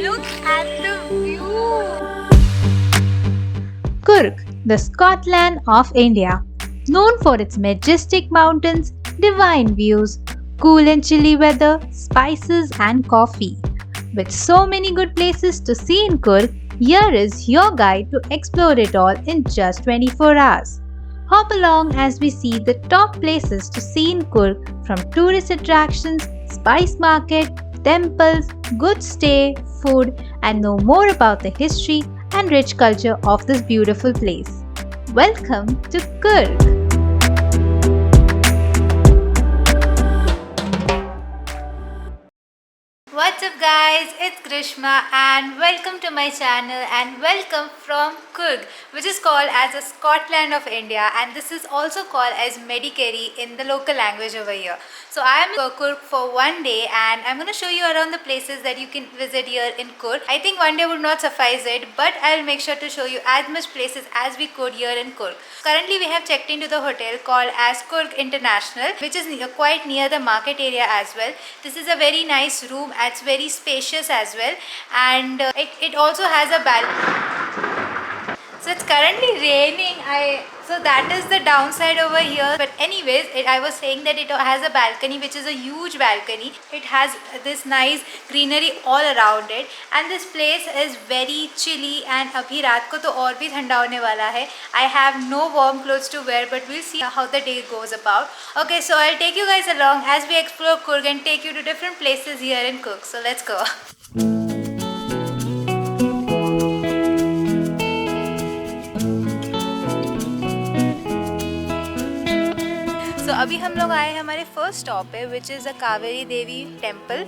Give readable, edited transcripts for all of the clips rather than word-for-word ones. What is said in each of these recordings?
Look at the view! Kurg, the Scotland of India, known for its majestic mountains, divine views, cool and chilly weather, spices, and coffee. With so many good places to see in Kurg, here is your guide to explore it all in just 24 hours. Hop along as we see the top places to see in Kurg, from tourist attractions, spice market, temples, good stay, food, and know more about the history and rich culture of this beautiful place. Welcome to Kurg. What's up guys, it's Grishma and welcome to my channel and welcome from Kurg, which is called as the Scotland of India, and this is also called as Medikerry in the local language over here. So I am in Kurg for one day and I'm going to show you around the places that you can visit here in Kurg. I think one day would not suffice it, but I'll make sure to show you as much places as we could here in Kurg. Currently we have checked into the hotel called as Kurg International, which is quite near the market area as well. This is a very nice room. It's very spacious as well, and it also has a balcony. So it's currently raining. So that is the downside over here. But anyways, I was saying that it has a balcony, which is a huge balcony. It has this nice greenery all around it, and this place is very chilly. And abhi raat ko to और भी ठंडा होने वाला है. I have no warm clothes to wear, but we'll see how the day goes about. Okay, so I'll take you guys along as we explore Kurg and take you to different places here in Kurg. So let's go. तो अभी हम लोग आए हैं हमारे first stop पे, which is the Kaveri Devi temple.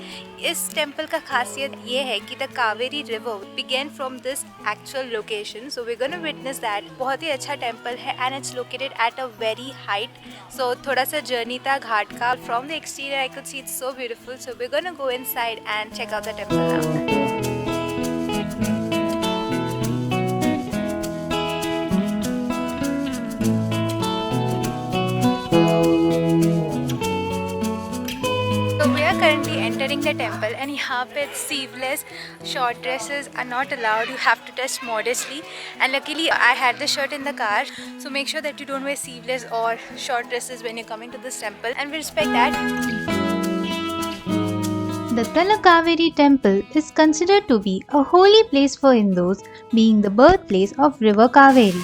इस temple का खासियत ये है कि the Kaveri river began from this actual location. So we gonna witness that. बहुत ही अच्छा टेम्पल है and it's located at a very height. So थोड़ा सा जर्नी था घाट का. From the exterior I could see it's so beautiful. So we gonna go inside and check out the temple now. Currently entering the temple and यहाँ पे sleeveless short dresses are not allowed. You have to dress modestly, and luckily I had the shirt in the car, so make sure that you don't wear sleeveless or short dresses when you're coming to this temple, and we respect that. The Talakaveri temple is considered to be a holy place for Hindus, being the birthplace of river Kaveri.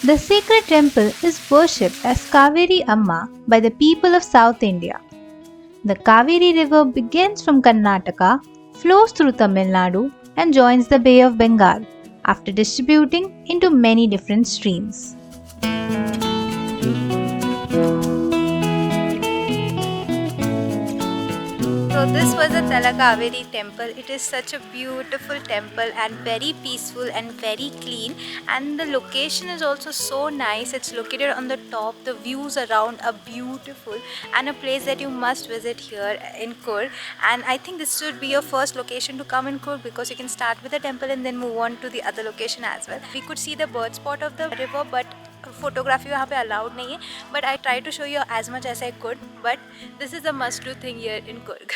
The sacred temple is worshipped as Kaveri Amma by the people of South India. The Kaveri river begins from Karnataka, flows through Tamil Nadu, and joins the Bay of Bengal after distributing into many different streams. So this was the Talakaveri temple. It is such a beautiful temple and very peaceful and very clean, and the location is also so nice. It's located on the top. The views around are beautiful and a place that you must visit here in Kurg. And I think this should be your first location to come in Kurg, because you can start with the temple and then move on to the other location as well. We could see the bird spot of the river, but photography यहाँ पे allowed नहीं है, but I tried to show you as much as I could. But this is a must do thing here in Kurg.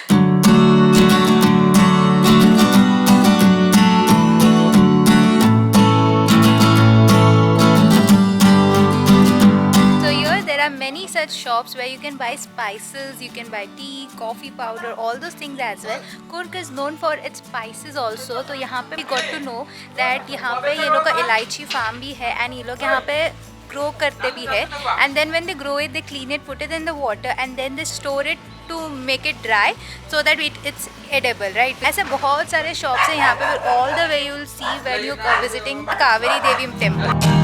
There are many such shops where you can buy spices, you can buy tea, coffee powder, all those things as well. Kurg is known for its spices also. तो यहाँ पे we got to know that यहाँ पे ये लोग का इलायची farm भी है, and ये लोग यहाँ पे grow करते भी है, and then when they grow it, they clean it, put it in the water, and then they store it to make it dry so that it's edible, right? ऐसे बहुत सारे shops हैं यहाँ पे. All the way you will see when you are visiting Kaveri Devi temple.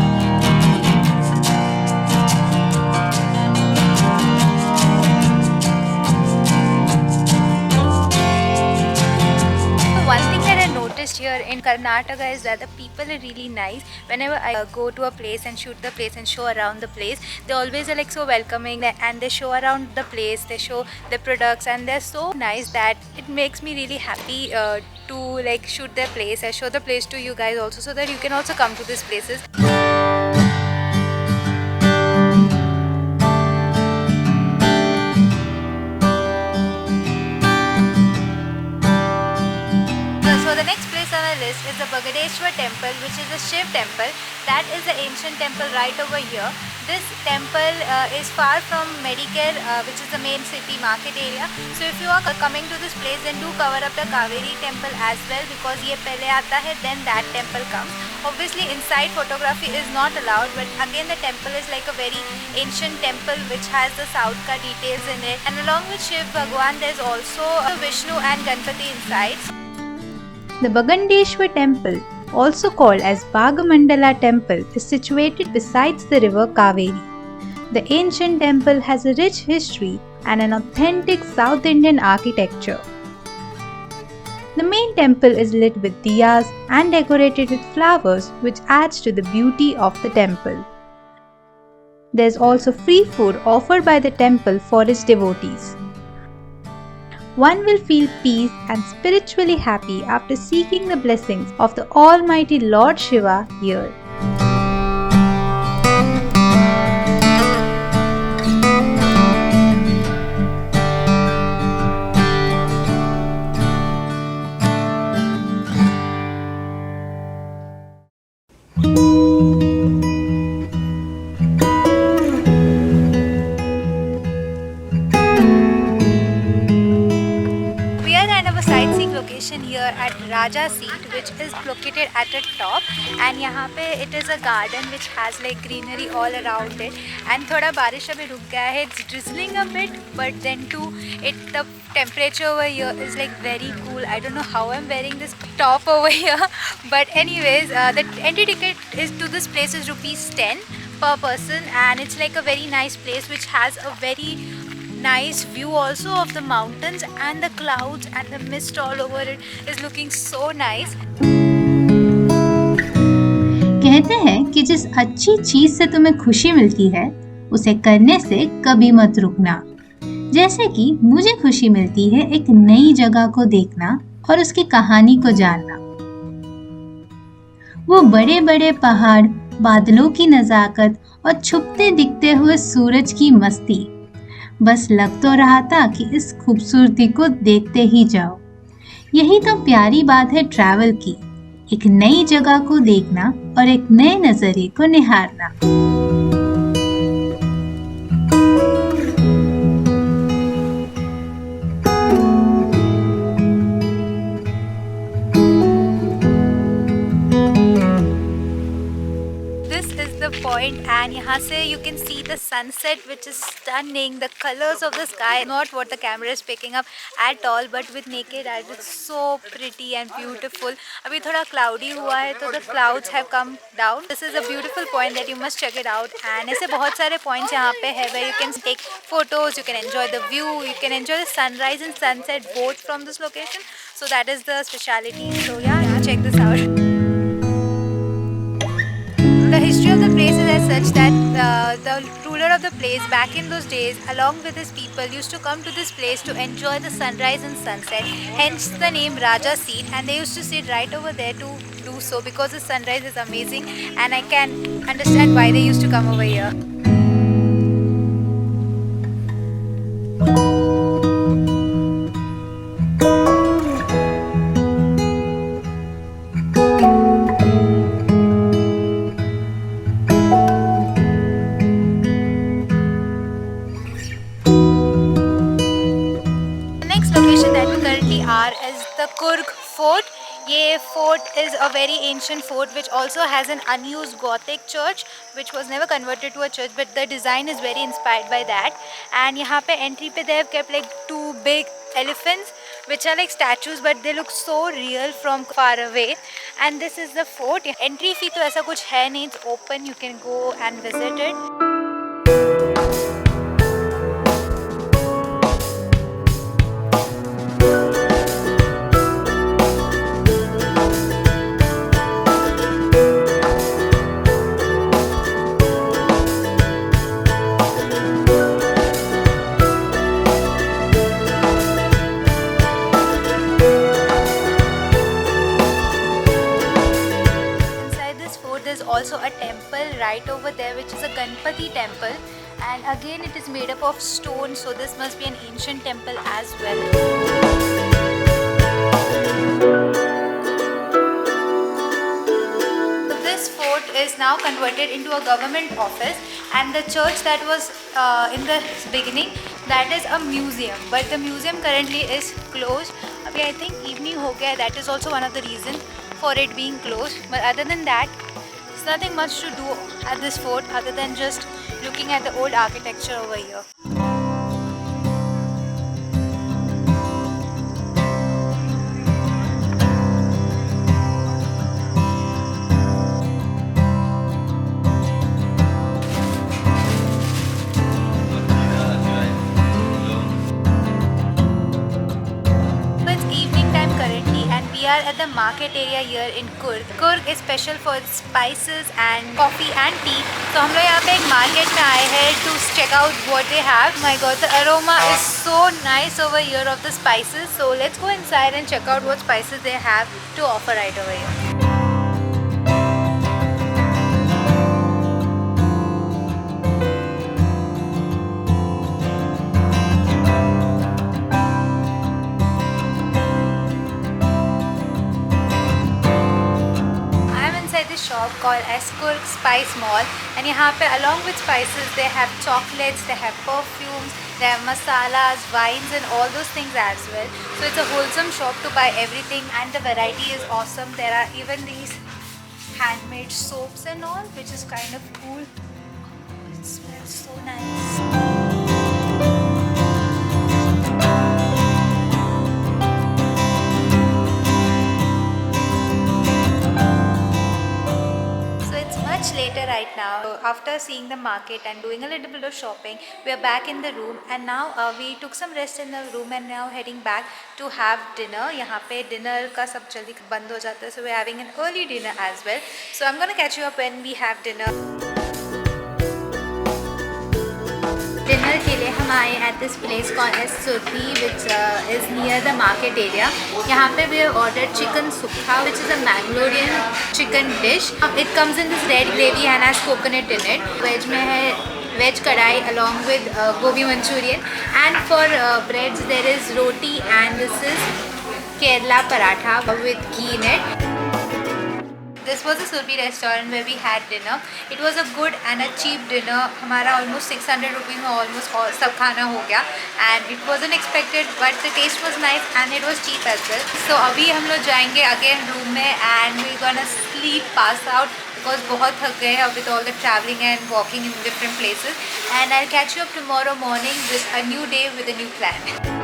Here in Karnataka is that the people are really nice. Whenever I go to a place and shoot the place and show around the place, they always are like so welcoming, and they show around the place, they show the products, and they're so nice that it makes me really happy to like shoot their place. I show the place to you guys also, so that you can also come to these places. list is the Bagadeshwar temple, which is a Shiv temple. That is the ancient temple right over here. This temple is far from Medicare, which is the main city market area. So if you are coming to this place, then do cover up the Kaveri temple as well, because ye pehle aata hai, then that temple comes. Obviously inside photography is not allowed, but again the temple is like a very ancient temple which has the South ka details in it. And along with Shiv Bhagwan, there's also Vishnu and Ganpati inside. The Bagandeshwar temple, also called as Bhagamandala temple, is situated besides the river Kaveri. The ancient temple has a rich history and an authentic South Indian architecture. The main temple is lit with diyas and decorated with flowers, which adds to the beauty of the temple. There is also free food offered by the temple for its devotees. One will feel peace and spiritually happy after seeking the blessings of the Almighty Lord Shiva here. Sightseeing location here at Raja Seat, which is located at the top, and यहाँ पे it is a garden which has like greenery all around it, and थोड़ा बारिश अभी रुक गया है, it's drizzling a bit, but then too the temperature over here is like very cool. I don't know how I'm wearing this top over here, but anyways, the entry ticket is to this place is ₹10 per person, and it's like a very nice place which has a very nice view also of the mountains, and the clouds and the mist all over it is looking so nice. कहते हैं कि जिस अच्छी चीज से तुम्हें खुशी मिलती है उसे करने से कभी मत रुकना। जैसे कि मुझे खुशी मिलती है एक नई जगह को देखना और उसकी कहानी को जानना। वो बड़े बड़े पहाड़, बादलों की नजाकत और छुपते दिखते हुए सूरज की मस्ती, बस लग तो रहा था कि इस खूबसूरती को देखते ही जाओ। यही तो प्यारी बात है ट्रैवल की, एक नई जगह को देखना और एक नए नजरिए को निहारना। Point, and यहाँ से you can see the sunset, which is stunning. The colors of the sky, not what the camera is picking up at all, but with naked eyes it's so pretty and beautiful. अभी थोड़ा cloudy हुआ है तो the clouds have come down. This is a beautiful point that you must check it out, and ऐसे बहुत सारे points यहाँ पे है where you can take photos, you can enjoy the view, you can enjoy the sunrise and sunset both from this location. So that is the speciality. So yeah, check this out. The history of the place is as such that the ruler of the place back in those days, along with his people, used to come to this place to enjoy the sunrise and sunset, hence the name Raja Seat, and they used to sit right over there to do so because the sunrise is amazing, and I can understand why they used to come over here. Is the Coorg Fort. Ye fort is a very ancient fort which also has an unused Gothic church which was never converted to a church, but the design is very inspired by that. And यहाँ पे entry पे they have kept like two big elephants which are like statues, but they look so real from far away. And this is the fort. Entry fee तो ऐसा कुछ है नहीं, it's open, you can go and visit it. Also a temple right over there which is a Ganpati temple, and again it is made up of stone, so this must be an ancient temple as well. now converted into a government office, and the church that was in the beginning, that is a museum, but the museum currently is closed. Abhi I think evening ho gaya, that is also one of the reason for it being closed. But other than that, there's nothing much to do at this fort other than just looking at the old architecture over here. It's evening time currently, and we are at the market area here in Kurg. Kurg is special for its spices and coffee and tea. So हम लोग यहाँ पे एक market में आए हैं to check out what they have. My God, the aroma is so nice over here of the spices. So let's go inside and check out what spices they have to offer right over here. Shop called as Kurg Spice Mall, and यहाँ पे along with spices they have chocolates, they have perfumes, they have masalas, wines and all those things as well. So it's a wholesome shop to buy everything, and the variety is awesome. There are even these handmade soaps and all, which is kind of cool. It smells so nice. Later right now, so after seeing the market and doing a little bit of shopping, we are back in the room, and now we took some rest in the room and now heading back to have dinner. यहाँ पे dinner का सब जल्दी बंद हो जाता है, so we are having an early dinner as well. So I'm gonna catch you up when we have dinner. Dinner के लिए हम आए at this place called as Surbi, which is near the market area. यहाँ पे we have ordered chicken sukha, which is a Mangalorean chicken dish. It comes in this red gravy and has coconut in it. Veg में है veg kadai along with gobi manchurian, and for breads there is roti, and this is Kerala paratha with ghee in it. This was a Surbi restaurant where we had dinner. It was a good and a cheap dinner. हमारा almost 600 rupees में almost सब खाना हो गया, and it wasn't expected, but the taste was nice and it was cheap as well. So अभी हम लोग जाएंगे again room में, and we're gonna sleep, pass out, because बहुत थक गए हैं with all the traveling and walking in different places. And I'll catch you up tomorrow morning with a new day with a new plan.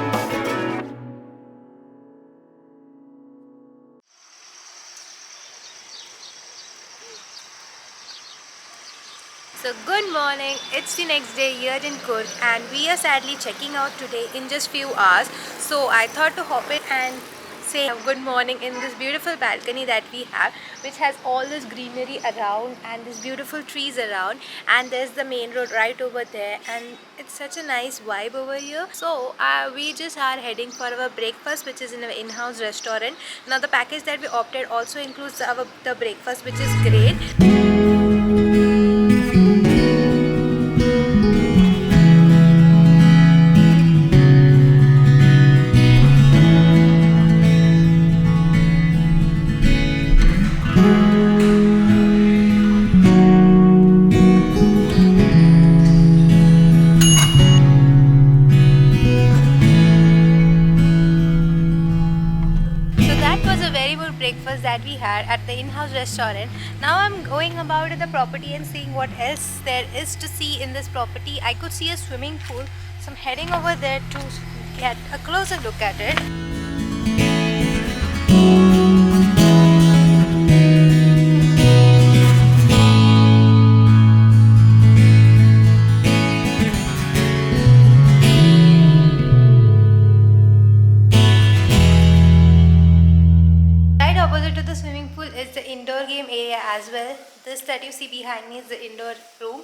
So good morning, it's the next day here in Kurg, and we are sadly checking out today in just few hours. So I thought to hop in and say good morning in this beautiful balcony that we have, which has all this greenery around and these beautiful trees around, and there's the main road right over there, and it's such a nice vibe over here. So we just are heading for our breakfast, which is in an in-house restaurant. Now the package that we opted also includes the breakfast, which is great. Breakfast that we had at the in-house restaurant. Now I'm going about the property and seeing what else there is to see in this property. I could see a swimming pool, so I'm heading over there to get a closer look at it. Opposite to the swimming pool is the indoor game area as well. This that you see behind me is the indoor room,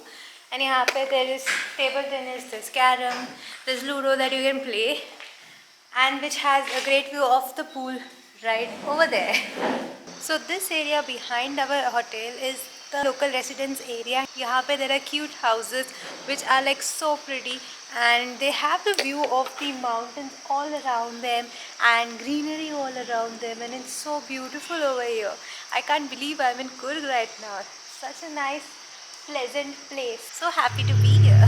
and here there is table tennis, there's carom, there's ludo that you can play, and which has a great view of the pool right over there. So this area behind our hotel is the local residence area. Here there are cute houses which are like so pretty, and they have the view of the mountains all around them and greenery all around them, and it's so beautiful over here. I can't believe I'm in Kurg right now. such a nice, pleasant place. So happy to be here.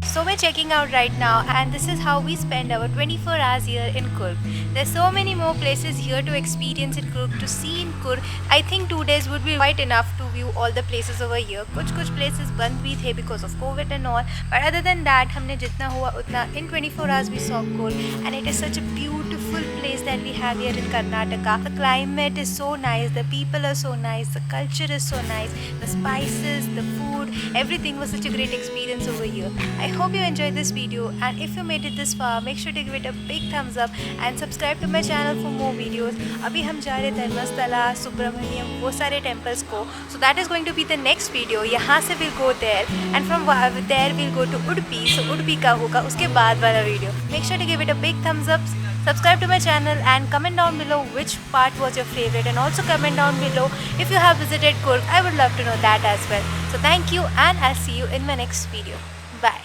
So we're checking out right now, and this is how we spend our 24 hours here in Kurg. There's so many more places here to experience in Kurg, to see in Kurg. I think 2 days would be quite enough to view all the places over here. कुछ places बंद भी थे because of COVID and all. But other than that, हमने जितना हुआ उतना in 24 hours we saw Kurg, and it is such a beautiful place that we have here in Karnataka. The climate is so nice, the people are so nice, the culture is so nice, the spices, the food, everything was such a great experience over here. I hope you enjoyed this video, and if you made it this far, make sure to give it a big thumbs up and subscribe to my channel for more videos. अभी हम जा रहे धर्मस्थला, सुब्रमण्यम, वो सारे temples को. So that is going to be the next video. यहाँ से we'll go there, and from there we'll go to Udupi. So Udupi का होगा उसके बाद वाला video. Make sure to give it a big thumbs up. Subscribe to my channel and comment down below which part was your favorite, and also comment down below if you have visited Kurg. I would love to know that as well. So thank you, and I'll see you in my next video. Bye.